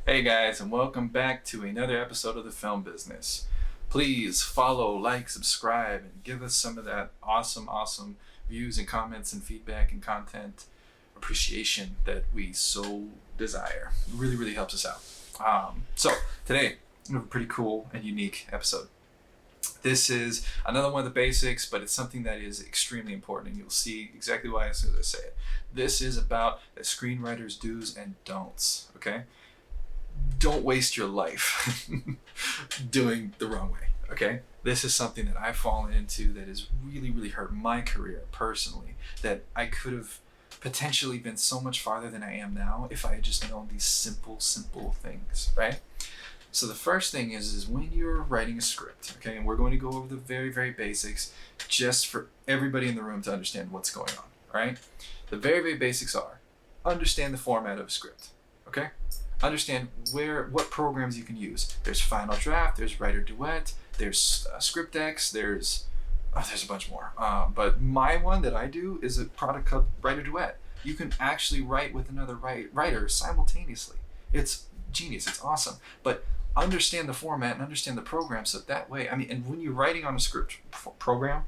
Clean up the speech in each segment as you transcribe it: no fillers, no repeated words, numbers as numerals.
Hey guys, and welcome back to another episode of the Film Business. Please follow, like, subscribe, and give us some of that awesome views and comments and feedback and content appreciation that we so desire. It really helps us out. So today we have a pretty cool and unique episode. This is another one of the basics, but it's something that is extremely important, and you'll see exactly why as soon as I say it. This is about the screenwriter's do's and don'ts, okay? Don't waste your life doing the wrong way, okay? This is something that I've fallen into that has really hurt my career personally, that I could have potentially been so much farther than I am now if I had just known these simple things, right? So the first thing is when you're writing a script, okay, and we're going to go over the very basics just for everybody in the room to understand what's going on, all right? The very basics are understand the format of a script, okay? Understand what programs you can use. There's Final Draft, there's Writer Duet, there's ScriptX, there's a bunch more. But my one that I do is a product called Writer Duet. You can actually write with another writer simultaneously. It's genius, it's awesome. But understand the format and understand the program so that way, and when you're writing on a script program,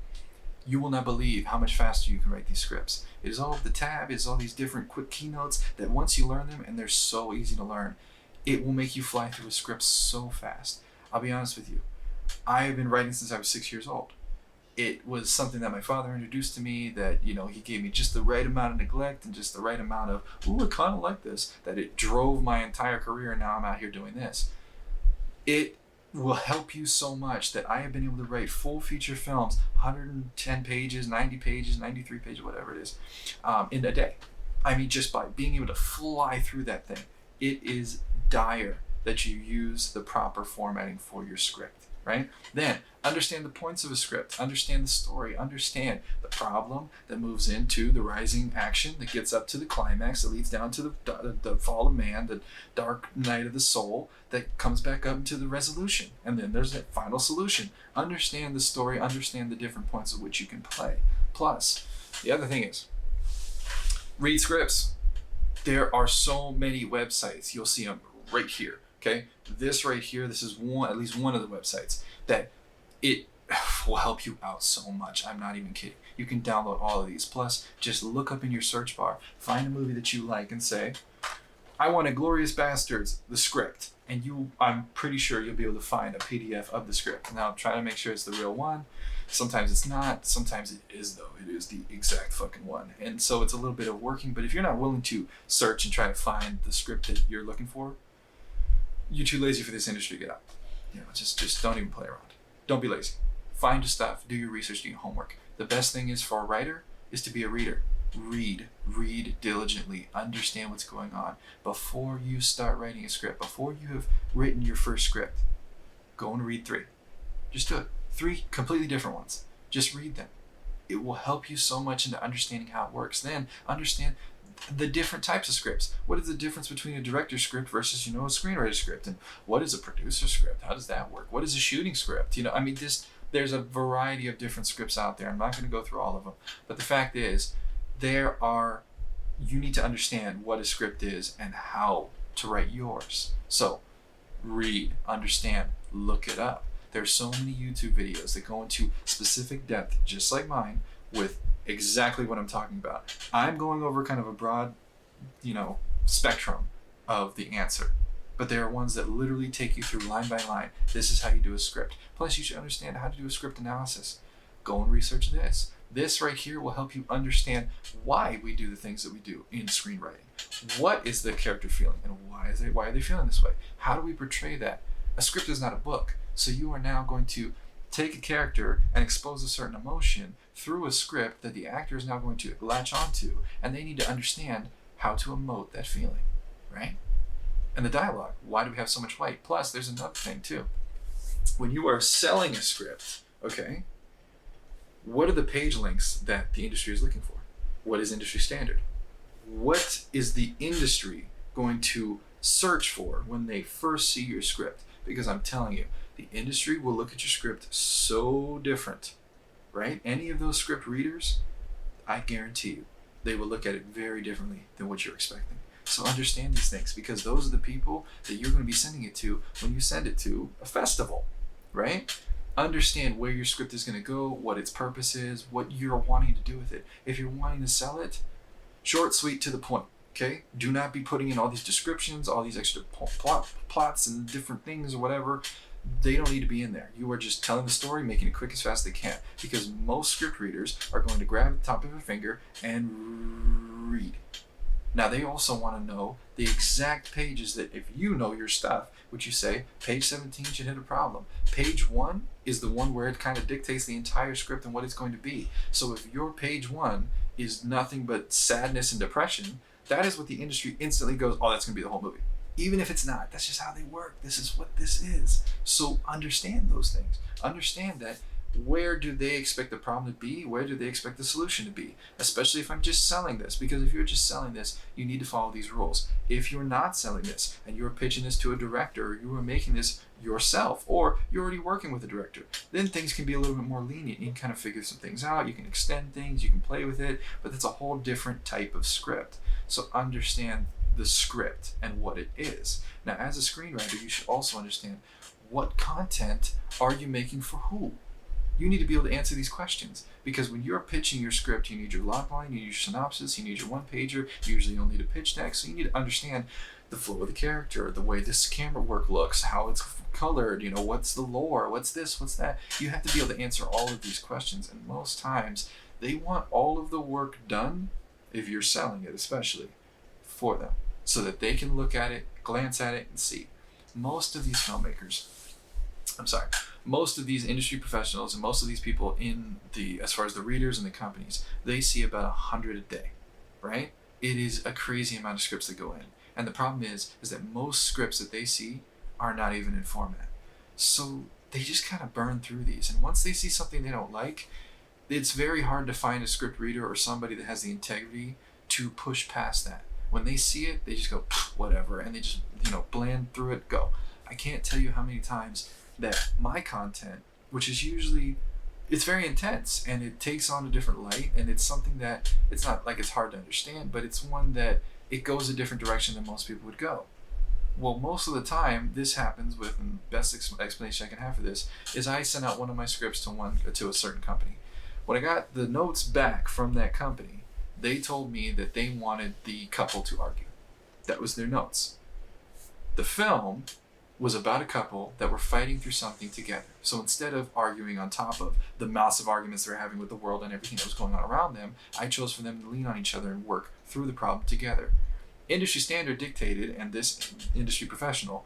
you will not believe how much faster you can write these scripts. It is all of the tab, it's all these different quick keynotes that once you learn them, and they're so easy to learn, it will make you fly through a script so fast. I'll be honest with you. I have been writing since I was 6 years old. It was something that my father introduced to me that, he gave me just the right amount of neglect and just the right amount of, ooh, I kind of like this, that it drove my entire career, and now I'm out here doing this. It will help you so much that I have been able to write full feature films, 110 pages, 90 pages, 93 pages, whatever it is, in a day. Just by being able to fly through that thing. It is dire that you use the proper formatting for your script, right? Then, understand the points of a script, understand the story, understand the problem that moves into the rising action that gets up to the climax that leads down to the fall of man, the dark night of the soul that comes back up into the resolution. And then there's that final solution. Understand the story, understand the different points at which you can play. Plus, the other thing is, read scripts. There are so many websites. You'll see them right here, okay? This right here, this is at least one of the websites that it will help you out so much. I'm not even kidding. You can download all of these. Plus, just look up in your search bar, find a movie that you like and say, I want Inglourious Bastards, the script. And I'm pretty sure you'll be able to find a PDF of the script. Now, try to make sure it's the real one. Sometimes it's not. Sometimes it is, though. It is the exact fucking one. And so it's a little bit of working. But if you're not willing to search and try to find the script that you're looking for, you're too lazy for this industry to get out. Just don't even play around. Don't be lazy. Find your stuff. Do your research. Do your homework. The best thing is for a writer is to be a reader. Read diligently, understand what's going on before you start writing a script. Before you have written your first script, go and read 3. Just do it. 3 completely different ones. Just read them. It will help you so much into understanding how it works. Then understand the different types of scripts. What is the difference between a director's script versus, a screenwriter script? And what is a producer script? How does that work? What is a shooting script? There's a variety of different scripts out there. I'm not going to go through all of them. But the fact is, you need to understand what a script is and how to write yours. So read, understand, look it up. There's so many YouTube videos that go into specific depth, just like mine, with exactly what I'm talking about. I'm going over kind of a broad, spectrum of the answer. But there are ones that literally take you through line by line. This is how you do a script. Plus, you should understand how to do a script analysis. Go and research this. This right here will help you understand why we do the things that we do in screenwriting. What is the character feeling, and why are they feeling this way? How do we portray that? A script is not a book, so you are now going to take a character and expose a certain emotion through a script that the actor is now going to latch onto, and they need to understand how to emote that feeling, right? And the dialogue, why do we have so much white? Plus, there's another thing too. When you are selling a script, okay, what are the page links that the industry is looking for? What is industry standard? What is the industry going to search for when they first see your script? Because I'm telling you, the industry will look at your script so different, right? Any of those script readers, I guarantee you, they will look at it very differently than what you're expecting. So understand these things, because those are the people that you're going to be sending it to when you send it to a festival, right? Understand where your script is going to go, what its purpose is, what you're wanting to do with it. If you're wanting to sell it, short, sweet, to the point. Okay? Do not be putting in all these descriptions, all these extra plots and different things or whatever. They don't need to be in there. You are just telling the story, making it quick as fast as they can. Because most script readers are going to grab the top of their finger and read. Now, they also want to know the exact pages that, if you know your stuff, which you say, page 17 should hit a problem. Page 1 is the one where it kind of dictates the entire script and what it's going to be. So if your page 1 is nothing but sadness and depression, that is what the industry instantly goes, oh, that's going to be the whole movie. Even if it's not, that's just how they work. This is what this is. So understand those things. Understand that, where do they expect the problem to be? Where do they expect the solution to be? Especially if I'm just selling this. Because if you're just selling this, you need to follow these rules. If you're not selling this and you're pitching this to a director, or you are making this yourself, or you're already working with a director, then things can be a little bit more lenient. You can kind of figure some things out. You can extend things. You can play with it. But that's a whole different type of script. So understand the script and what it is. Now, as a screenwriter, you should also understand, what content are you making for who? You need to be able to answer these questions, because when you're pitching your script, you need your logline, you need your synopsis, you need your one-pager. Usually you'll need a pitch deck, so you need to understand the flow of the character, the way this camera work looks, how it's colored, what's the lore, what's this, what's that. You have to be able to answer all of these questions, and most times they want all of the work done, if you're selling it especially, for them, so that they can look at it, glance at it, and see. Most of these industry professionals and most of these people as far as the readers and the companies, they see about 100 a day, right? It is a crazy amount of scripts that go in. And the problem is that most scripts that they see are not even in format. So they just kind of burn through these. And once they see something they don't like, it's very hard to find a script reader or somebody that has the integrity to push past that. When they see it, they just go, whatever, and they just, bland through it, go. I can't tell you how many times that my content, which is usually, it's very intense and it takes on a different light, and it's something that, it's not like it's hard to understand, but it's one that it goes a different direction than most people would go. Well, most of the time this happens with, and the best explanation I can have for this is, I sent out one of my scripts to a certain company. When I got the notes back from that company, they told me that they wanted the couple to argue. That was their notes. The film was about a couple that were fighting through something together. So instead of arguing on top of the massive arguments they're having with the world and everything that was going on around them, I chose for them to lean on each other and work through the problem together. Industry standard dictated, and this industry professional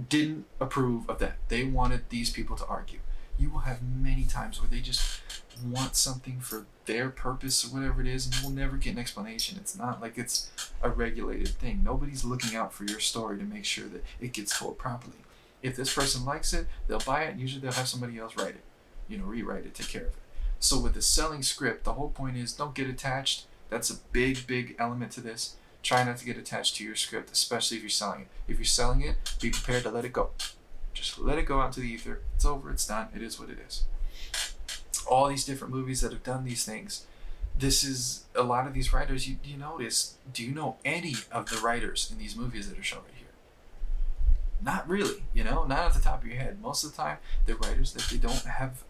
didn't approve of that. They wanted these people to argue. You will have many times where they just want something for their purpose or whatever it is, and you will never get an explanation. It's not like it's a regulated thing. Nobody's looking out for your story to make sure that it gets told properly. If this person likes it, they'll buy it, and usually they'll have somebody else write it, rewrite it, take care of it. So with the selling script, the whole point is, don't get attached. That's a big element to this. Try not to get attached to your script, especially if you're selling it. If you're selling it, be prepared to let it go. Just let it go out to the ether. It's over, it's done, it is what it is. All these different movies that have done these things, this is, a lot of these writers, you notice, do you know any of the writers in these movies that are shown right here? Not really, not off the top of your head. Most of the time, they're writers that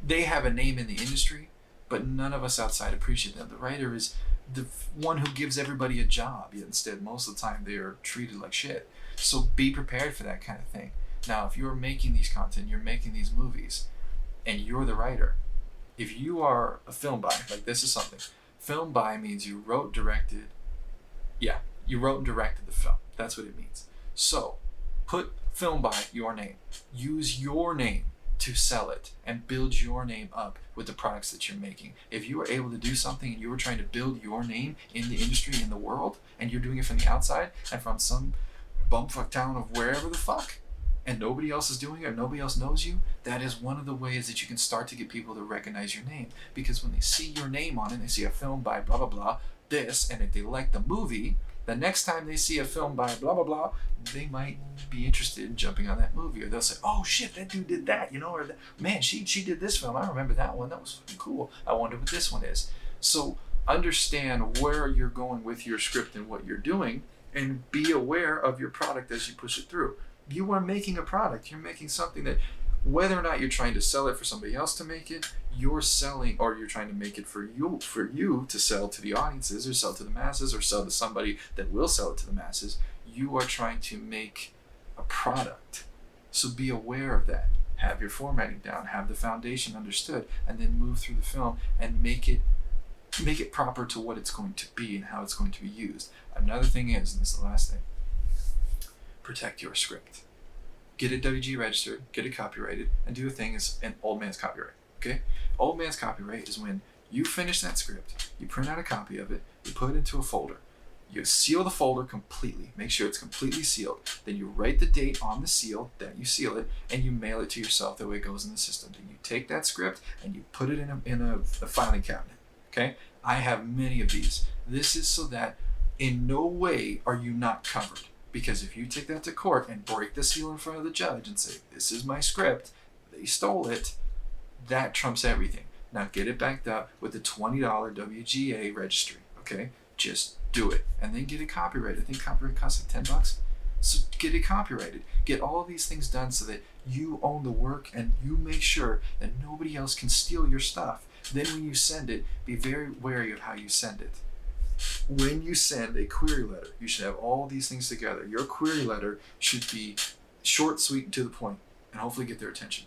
they have a name in the industry, but none of us outside appreciate them. The writer is the one who gives everybody a job, yet instead, most of the time, they are treated like shit. So be prepared for that kind of thing. Now, if you're making these content, you're making these movies, and you're the writer, if you are a film buy, like this is something, film buy means you wrote and directed the film. That's what it means. So, put film buy your name. Use your name to sell it and build your name up with the products that you're making. If you are able to do something and you are trying to build your name in the industry, in the world, and you're doing it from the outside and from some bumfuck town of wherever the fuck, and nobody else is doing it, or nobody else knows you, that is one of the ways that you can start to get people to recognize your name. Because when they see your name on it, they see a film by blah, blah, blah, this, and if they like the movie, the next time they see a film by blah, blah, blah, they might be interested in jumping on that movie. Or they'll say, oh shit, that dude did that, or man, she did this film. I remember that one. That was fucking cool. I wonder what this one is. So understand where you're going with your script and what you're doing, and be aware of your product as you push it through. You are making a product. You're making something that, whether or not you're trying to sell it for somebody else to make it, you're selling, or you're trying to make it for you to sell to the audiences, or sell to the masses, or sell to somebody that will sell it to the masses. You are trying to make a product. So be aware of that. Have your formatting down, have the foundation understood, and then move through the film and make it proper to what it's going to be and how it's going to be used. Another thing is, and this is the last thing, protect your script. Get it WG registered, get it copyrighted, and do a thing is an old man's copyright. Okay? Old man's copyright is when you finish that script, you print out a copy of it, you put it into a folder. You seal the folder completely. Make sure it's completely sealed. Then you write the date on the seal that you seal it, and you mail it to yourself. That way it goes in the system. Then you take that script and you put it in a filing cabinet. Okay? I have many of these. This is so that in no way are you not covered. Because if you take that to court and break the seal in front of the judge and say, this is my script, they stole it, that trumps everything. Now get it backed up with the $20 WGA registry. Okay? Just do it, and then get it copyrighted. I think copyright costs like $10. So get it copyrighted. Get all of these things done so that you own the work and you make sure that nobody else can steal your stuff. Then when you send it, be very wary of how you send it. When you send a query letter, you should have all these things together. Your query letter should be short, sweet, and to the point, and hopefully get their attention.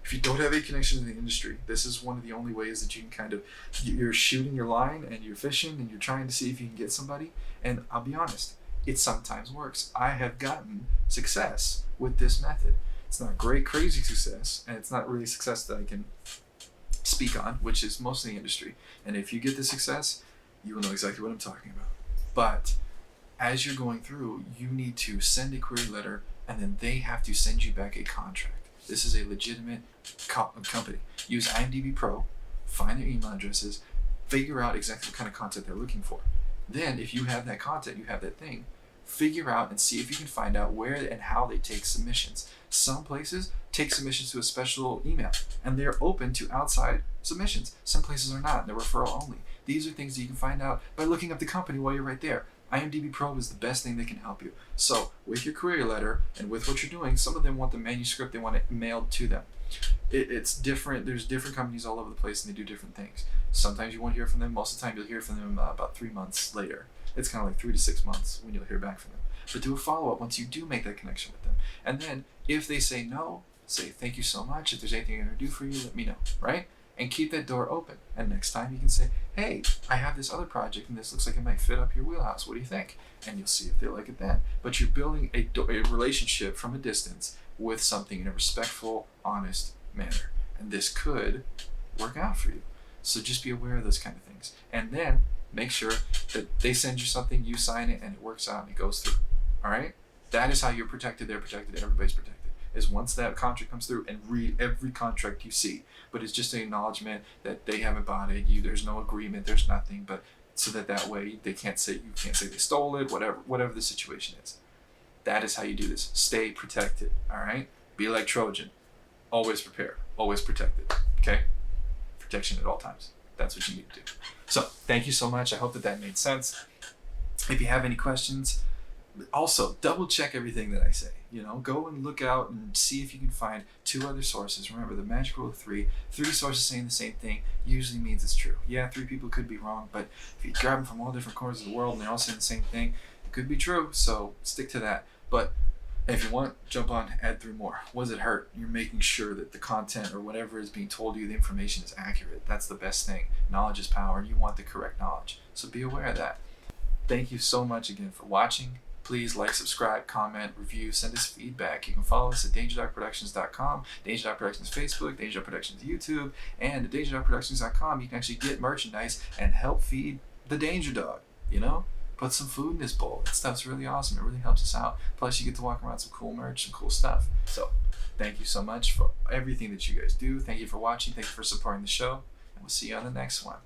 If you don't have any connection to the industry, this is one of the only ways that you can you're shooting your line and you're fishing and you're trying to see if you can get somebody. And I'll be honest, it sometimes works. I have gotten success with this method. It's not great, crazy success, and it's not really success that I can speak on, which is most of the industry. And if you get the success, you will know exactly what I'm talking about. But as you're going through, you need to send a query letter, and then they have to send you back a contract. This is a legitimate company. Use IMDb Pro, find their email addresses, figure out exactly what kind of content they're looking for. Then, if you have that content, you have that thing, figure out and see if you can find out where and how they take submissions. Some places take submissions to a special email, and they're open to outside submissions. Some places are not, and they're referral only. These are things that you can find out by looking up the company while you're right there. IMDb Pro is the best thing that can help you. So, with your query letter and with what you're doing, some of them want the manuscript, they want it mailed to them. It's different. There's different companies all over the place, and they do different things. Sometimes you won't hear from them. Most of the time, you'll hear from them about 3 months later. It's kind of like 3 to 6 months when you'll hear back from them. But do a follow-up once you do make that connection with them. And then, if they say no, say, thank you so much. If there's anything I can do for you, let me know, right? And keep that door open. And next time you can say, hey, I have this other project and this looks like it might fit up your wheelhouse. What do you think? And you'll see if they like it then. But you're building a relationship from a distance with something in a respectful, honest manner. And this could work out for you. So just be aware of those kind of things. And then make sure that they send you something, you sign it, and it works out and it goes through. All right? That is how you're protected, they're protected, everybody's protected. Is once that contract comes through, and read every contract you see. But it's just an acknowledgement that they haven't bought it, there's no agreement, there's nothing, but so that way you can't say they stole it, whatever the situation is. That is how you do this. Stay protected, all right? Be like Trojan. Always prepared, always protected, okay? Protection at all times. That's what you need to do. So, thank you so much. I hope that made sense. If you have any questions, also double check everything that I say. Go and look out and see if you can find 2 other sources. Remember, the magic rule of 3. 3 sources saying the same thing usually means it's true. Yeah, 3 people could be wrong, but if you grab them from all different corners of the world and they're all saying the same thing, it could be true. So stick to that. But if you want, jump on, add 3 more. What does it hurt? You're making sure that the content or whatever is being told you, the information is accurate. That's the best thing. Knowledge is power, and you want the correct knowledge. So be aware of that. Thank you so much again for watching. Please like, subscribe, comment, review, send us feedback. You can follow us at dangerdogproductions.com, Danger Dog Productions Facebook, Danger Dog Productions YouTube, and at dangerdogproductions.com you can actually get merchandise and help feed the Danger Dog, Put some food in this bowl. That stuff's really awesome. It really helps us out. Plus you get to walk around some cool merch, some cool stuff. So thank you so much for everything that you guys do. Thank you for watching. Thank you for supporting the show. And we'll see you on the next one.